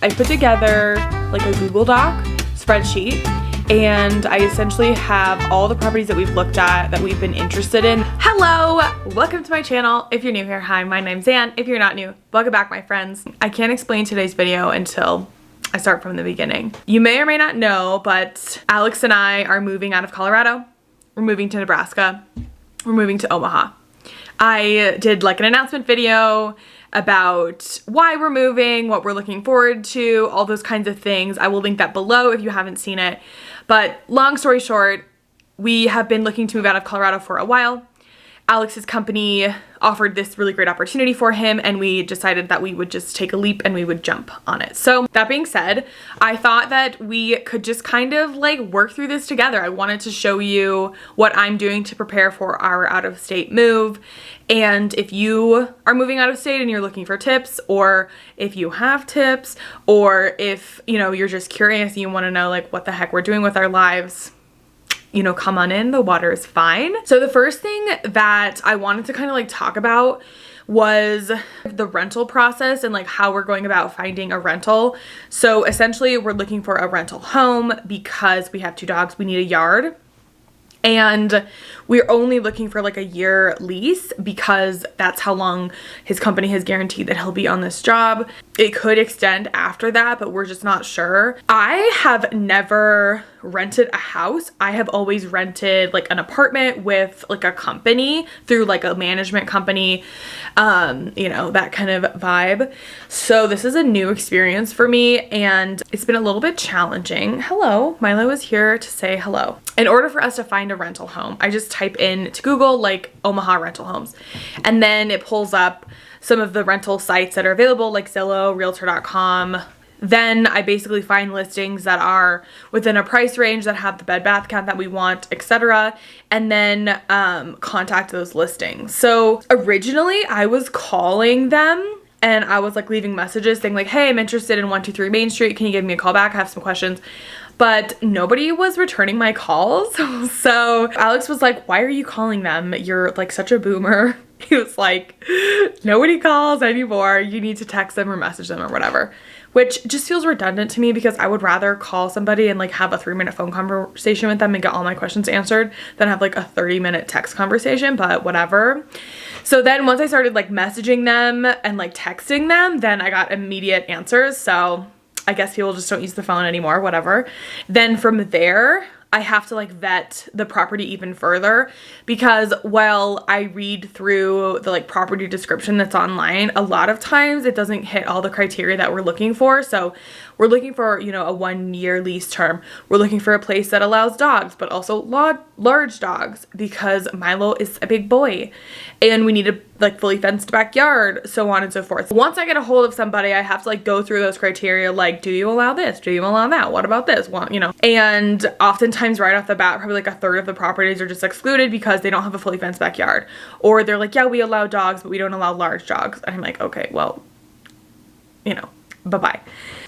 I put together like a Google Doc spreadsheet, and I essentially have all the properties that we've looked at that we've been interested in. Hello, welcome to my channel. If you're new here, hi, my name's Ann. If you're not new, welcome back, my friends. I can't explain today's video until I start from the beginning. You may or may not know, but Alex and I are moving out of Colorado. We're moving to Nebraska. We're moving to Omaha. I did like an announcement video about why we're moving, what we're looking forward to, all those kinds of things. I will link that below if you haven't seen it. But long story short, we have been looking to move out of Colorado for a while. Alex's company offered this really great opportunity for him, and we decided that we would just take a leap and we would jump on it. So that being said, I thought that we could just kind of like work through this together. I wanted to show you what I'm doing to prepare for our out-of-state move. And if you are moving out of state and you're looking for tips, or if you have tips, or if, you know, you're just curious and you want to know like what the heck we're doing with our lives, you know, come on in, the water is fine. So the first thing that I wanted to kind of like talk about was the rental process and like how we're going about finding a rental. So essentially we're looking for a rental home because we have 2 dogs, we need a yard. And we're only looking for like a year lease because that's how long his company has guaranteed that he'll be on this job. It could extend after that, but we're just not sure. I have never rented a house. I have always rented like an apartment with like a company through like a management company, you know, that kind of vibe. So this is a new experience for me and it's been a little bit challenging. Hello, Milo is here to say hello. In order for us to find a rental home, I just type in to Google like Omaha rental homes, and then it pulls up some of the rental sites that are available like Zillow, Realtor.com. Then I basically find listings that are within a price range that have the bed bath count that we want, etc. And then contact those listings. So originally I was calling them and I was like leaving messages saying like, hey, I'm interested in 123 Main Street. Can you give me a call back? I have some questions. But nobody was returning my calls. So Alex was like, why are you calling them? You're like such a boomer. He was like, nobody calls anymore. You need to text them or message them or whatever. Which just feels redundant to me because I would rather call somebody and like have a 3-minute phone conversation with them and get all my questions answered than have like a 30-minute text conversation, but whatever. So then once I started like messaging them and like texting them, then I got immediate answers. So I guess people just don't use the phone anymore, whatever. Then from there, I have to like vet the property even further because while I read through the like property description that's online, a lot of times it doesn't hit all the criteria that we're looking for. So we're looking for, you know, a 1-year lease term. We're looking for a place that allows dogs, but also large dogs because Milo is a big boy and we need a like fully fenced backyard, so on and so forth. Once I get a hold of somebody, I have to like go through those criteria, like, do you allow this? Do you allow that? What about this? Well, you know, and oftentimes right off the bat, probably like a third of the properties are just excluded because they don't have a fully fenced backyard. Or they're like, yeah, we allow dogs, but we don't allow large dogs. And I'm like, okay, well, you know, bye-bye.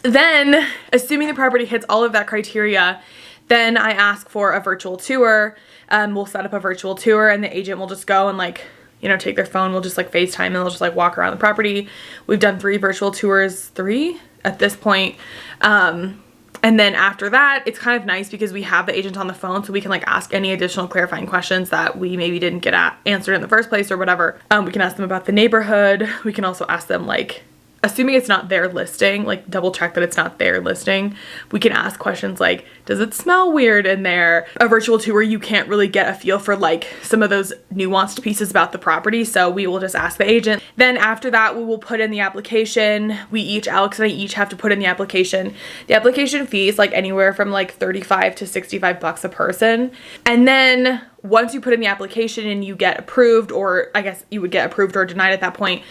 Then, assuming the property hits all of that criteria, then I ask for a virtual tour. We'll set up a virtual tour and the agent will just go and like, you know, take their phone, we'll just like FaceTime and they'll just like walk around the property. We've done 3 virtual tours, 3 at this point. And then after that, it's kind of nice because we have the agent on the phone so we can like ask any additional clarifying questions that we maybe didn't get answered in the first place or whatever. We can ask them about the neighborhood. We can also ask them like, assuming it's not their listing, like double check that it's not their listing. We can ask questions like, does it smell weird in there? A virtual tour, you can't really get a feel for like some of those nuanced pieces about the property. So we will just ask the agent. Then after that, we will put in the application. Alex and I each have to put in the application. The application fee is like anywhere from like 35 to 65 bucks a person. And then once you put in the application and you get approved, or I guess you would get approved or denied at that point,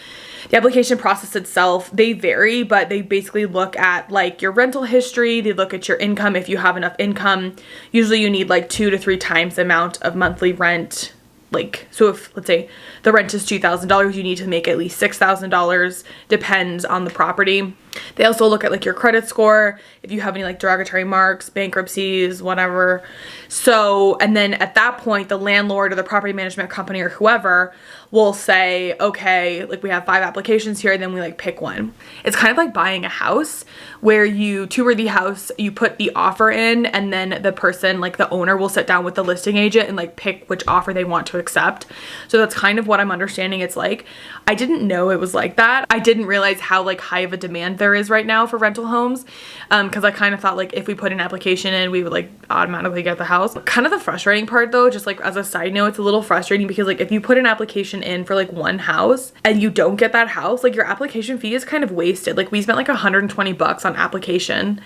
the application process itself, they vary, but they basically look at like your rental history. They look at your income. If you have enough income, usually you need like 2 to 3 times the amount of monthly rent. Like, so if let's say the rent is $2,000, you need to make at least $6,000, depends on the property. They also look at like your credit score, if you have any like derogatory marks, bankruptcies, whatever. So, and then at that point, the landlord or the property management company or whoever will say, okay, like we have 5 applications here, and then we like pick one. It's kind of like buying a house where you tour the house, you put the offer in, and then the person, like the owner, will sit down with the listing agent and like pick which offer they want to accept. So that's kind of what I'm understanding it's like. I didn't know it was like that. I didn't realize how like high of a demand there is right now for rental homes, because I kind of thought like if we put an application in, we would like automatically get the house. Kind of the frustrating part though, just like as a side note, it's a little frustrating because like if you put an application in for like one house and you don't get that house, like your application fee is kind of wasted. Like we spent like $120 on application,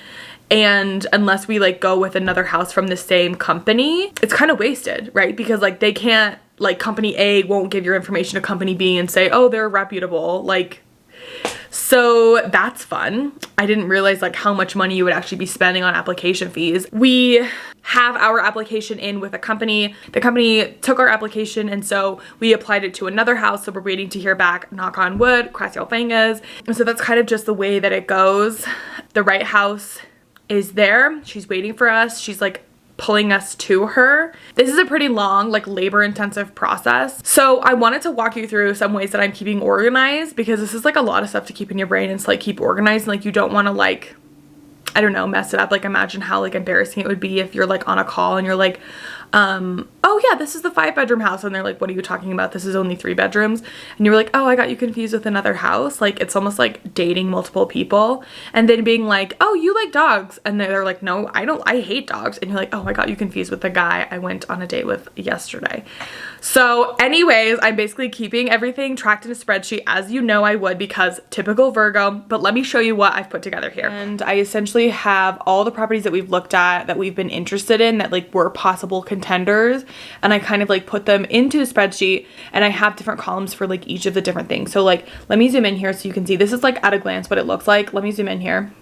and unless we like go with another house from the same company, it's kind of wasted, right? Because like they can't, like company A won't give your information to company B and say, oh, they're reputable. Like, so that's fun. I didn't realize like how much money you would actually be spending on application fees. We have our application in with a company. The company took our application, and so we applied it to another house. So we're waiting to hear back, knock on wood, cross your fingers. And so that's kind of just the way that it goes. The right house is there. She's waiting for us. She's like pulling us to her. This is a pretty long, like labor intensive process. So I wanted to walk you through some ways that I'm keeping organized, because this is like a lot of stuff to keep in your brain and to like keep organized, and like you don't want to like, I don't know, mess it up. Like imagine how like embarrassing it would be if you're like on a call and you're like, oh yeah, this is the 5-bedroom house, and they're like, what are you talking about? This is only 3 bedrooms. And you're like, oh, I got you confused with another house. Like it's almost like dating multiple people and then being like, oh, you like dogs, and they're like, no, I don't, I hate dogs. And you're like, oh, I got you confused with the guy I went on a date with yesterday. So anyways, I'm basically keeping everything tracked in a spreadsheet, as you know I would, because typical Virgo. But let me show you what I've put together here. And I essentially have all the properties that we've looked at, that we've been interested in, that like were possible contenders, and I kind of like put them into a spreadsheet, and I have different columns for like each of the different things. So like, let me zoom in here so you can see. This is like at a glance what it looks like. Let me zoom in here.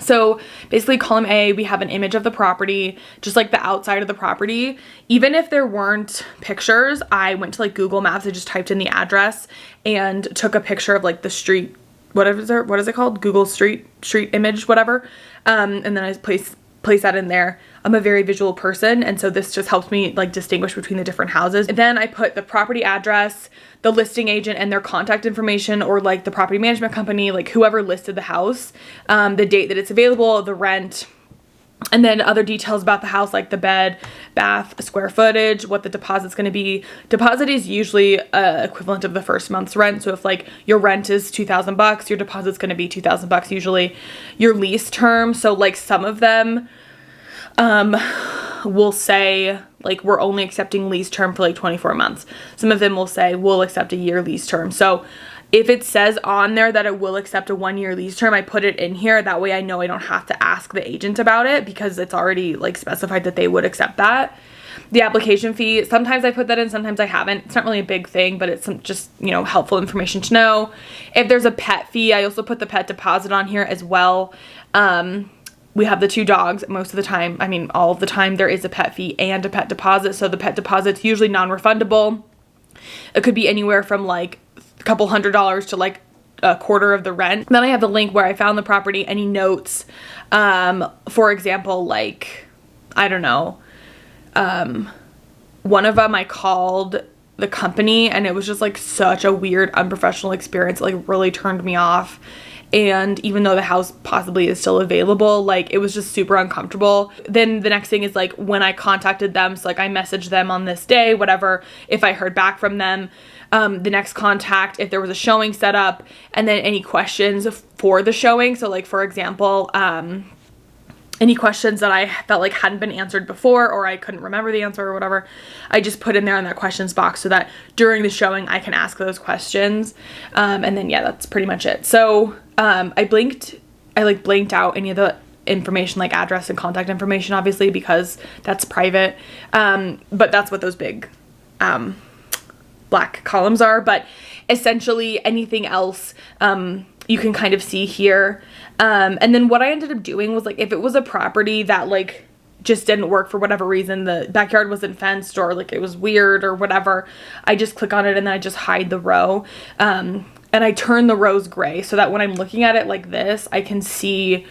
So basically column A, we have an image of the property, just like the outside of the property. Even if there weren't pictures, I went to like Google Maps, I just typed in the address and took a picture of like the street, what is it called? Google street image, whatever. And then I place that in there. I'm a very visual person, and so this just helps me like distinguish between the different houses. And then I put the property address, the listing agent and their contact information, or like the property management company, like whoever listed the house, the date that it's available, the rent, and then other details about the house, like the bed, bath, square footage, what the deposit's going to be. Deposit is usually equivalent of the first month's rent. So if like your rent is $2,000, your deposit's going to be $2,000 usually. Your lease term, so like some of them will say like we're only accepting lease term for like 24 months. Some of them will say we'll accept a year lease term. So if it says on there that it will accept a 1-year lease term, I put it in here. That way I know I don't have to ask the agent about it, because it's already like specified that they would accept that. The application fee, sometimes I put that in, sometimes I haven't. It's not really a big thing, but it's some just, you know, helpful information to know. If there's a pet fee, I also put the pet deposit on here as well. We have the 2 dogs. Most of the time, I mean all of the time, there is a pet fee and a pet deposit. So the pet deposit's usually non-refundable. It could be anywhere from like a couple $100s to like a quarter of the rent. Then I have the link where I found the property, any notes. For example, like, I don't know, one of them I called the company, and it was just like such a weird, unprofessional experience. It like really turned me off. And even though the house possibly is still available, like it was just super uncomfortable. Then the next thing is like when I contacted them, so like I messaged them on this day, whatever, if I heard back from them, the next contact, if there was a showing set up, and then any questions for the showing. So like, for example, any questions that I felt like hadn't been answered before, or I couldn't remember the answer or whatever, I just put in there in that questions box so that during the showing I can ask those questions. And then yeah, that's pretty much it. So I blanked out any of the information, like address and contact information, obviously, because that's private. But that's what those big black columns are. But essentially anything else you can kind of see here. And then what I ended up doing was like, if it was a property that like just didn't work for whatever reason, the backyard wasn't fenced or like it was weird or whatever, I just click on it and then I just hide the row. and I turn the rows gray so that when I'm looking at it like this, I can see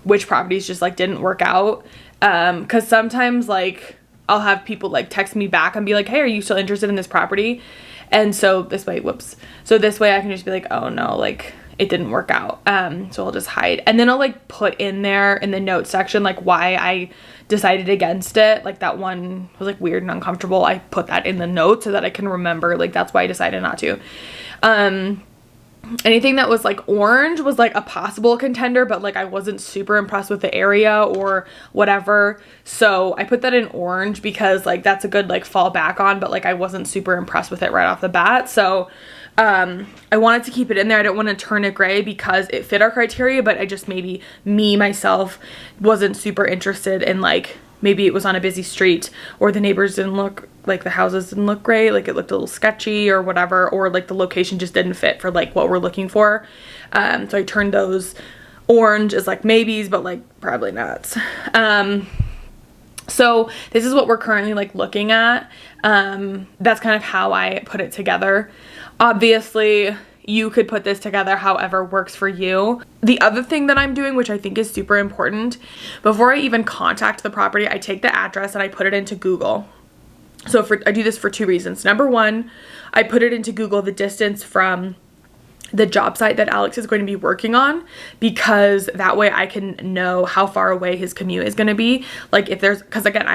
which properties just like didn't work out. Because sometimes like I'll have people like text me back and be like, hey, are you still interested in this property? And so this way, so this way I can just be like, oh no, like it didn't work out. So I'll just hide, and then I'll like put in there in the notes section like why I decided against it. Like that one was like weird and uncomfortable. I put that in the notes so that I can remember like that's why I decided not to. Anything that was like orange was like a possible contender, but like I wasn't super impressed with the area or whatever, so I put that in orange because like that's a good like fall back on, but like I wasn't super impressed with it right off the bat. So I wanted to keep it in there. I didn't want to turn it gray because it fit our criteria, but I just maybe myself wasn't super interested in like, maybe it was on a busy street or the neighbors didn't look like, the houses didn't look great, like it looked a little sketchy or whatever, or like the location just didn't fit for like what we're looking for. So I turned those orange as like maybes, but like probably not. So this is what we're currently like looking at. That's kind of how I put it together. Obviously you could put this together however works for you. The other thing that I'm doing, which I think is super important, before I even contact the property, I take the address and I put it into Google. So I do this for two reasons. Number one, I put it into Google the distance from the job site that Alex is going to be working on, because that way I can know how far away his commute is going to be. Like if there's, because again,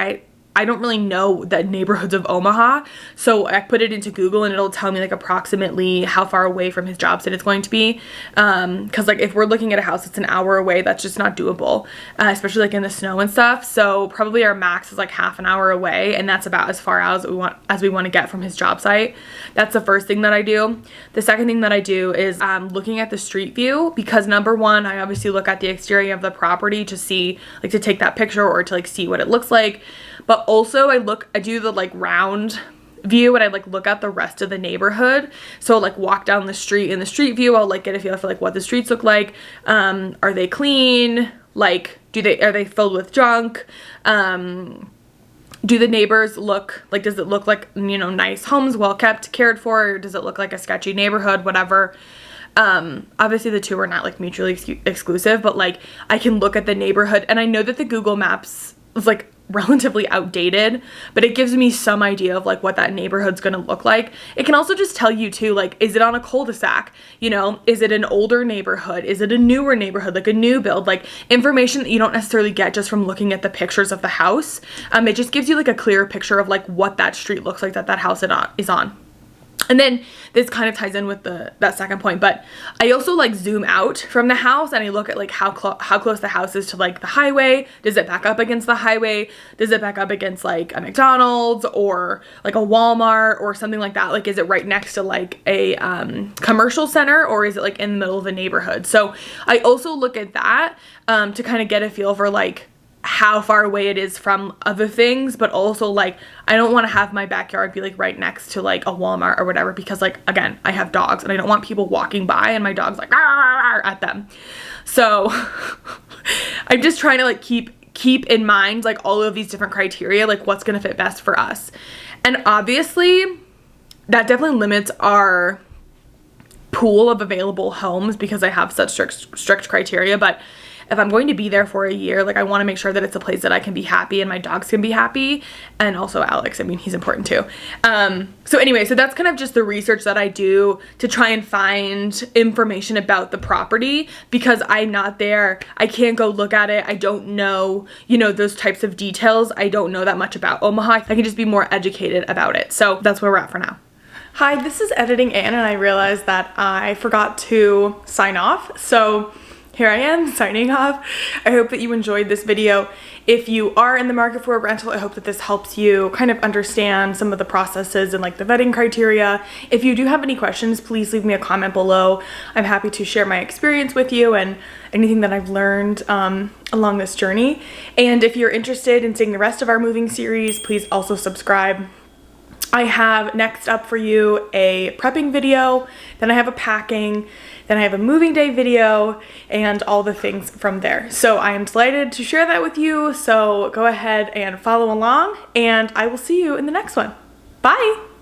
I don't really know the neighborhoods of Omaha, so I put it into Google and it'll tell me like approximately how far away from his job site it's going to be. Because like if we're looking at a house that's an hour away, that's just not doable, especially like in the snow and stuff. So probably our max is like half an hour away, and that's about as far out as we want to get from his job site. That's the first thing that I do. The second thing that I do is looking at the street view, because number one, I obviously look at the exterior of the property to see, like to take that picture or to like see what it looks like. But also I do the like round view and I like look at the rest of the neighborhood. So like walk down the street in the street view, I'll like get a feel for like what the streets look like. Are they clean? Like are they filled with junk? Do the neighbors look like, does it look like, you know, nice homes, well kept, cared for, or does it look like a sketchy neighborhood, whatever. Obviously the two are not like mutually exclusive, but like I can look at the neighborhood, and I know that the Google Maps is like relatively outdated, but it gives me some idea of like what that neighborhood's gonna look like. It can also just tell you too, like, is it on a cul-de-sac? You know, is it an older neighborhood? Is it a newer neighborhood, like a new build? Like information that you don't necessarily get just from looking at the pictures of the house. It just gives you like a clearer picture of like what that street looks like that house is on. And then this kind of ties in with that second point, but I also like zoom out from the house and I look at like how close the house is to like the highway. Does it back up against the highway? Does it back up against like a McDonald's or like a Walmart or something like that? Like, is it right next to like a commercial center, or is it like in the middle of a neighborhood? So I also look at that to kind of get a feel for like how far away it is from other things, but also like I don't want to have my backyard be like right next to like a Walmart or whatever, because like again, I have dogs and I don't want people walking by and my dog's like at them. So I'm just trying to like keep in mind like all of these different criteria, like what's gonna fit best for us. And obviously that definitely limits our pool of available homes because I have such strict criteria. But if I'm going to be there for a year, like I want to make sure that it's a place that I can be happy and my dogs can be happy, and also Alex, I mean, he's important too. So anyway, so that's kind of just the research that I do to try and find information about the property, because I'm not there. I can't go look at it. I don't know, you know, those types of details. I don't know that much about Omaha. I can just be more educated about it. So that's where we're at for now. Hi, this is editing Anne, and I realized that I forgot to sign off. So here I am signing off. I hope that you enjoyed this video. If you are in the market for a rental, I hope that this helps you kind of understand some of the processes and like the vetting criteria. If you do have any questions, please leave me a comment below. I'm happy to share my experience with you and anything that I've learned along this journey. And if you're interested in seeing the rest of our moving series, please also subscribe. I have next up for you a prepping video, then I have a packing, then I have a moving day video, and all the things from there. So I am delighted to share that with you. So go ahead and follow along, and I will see you in the next one. Bye!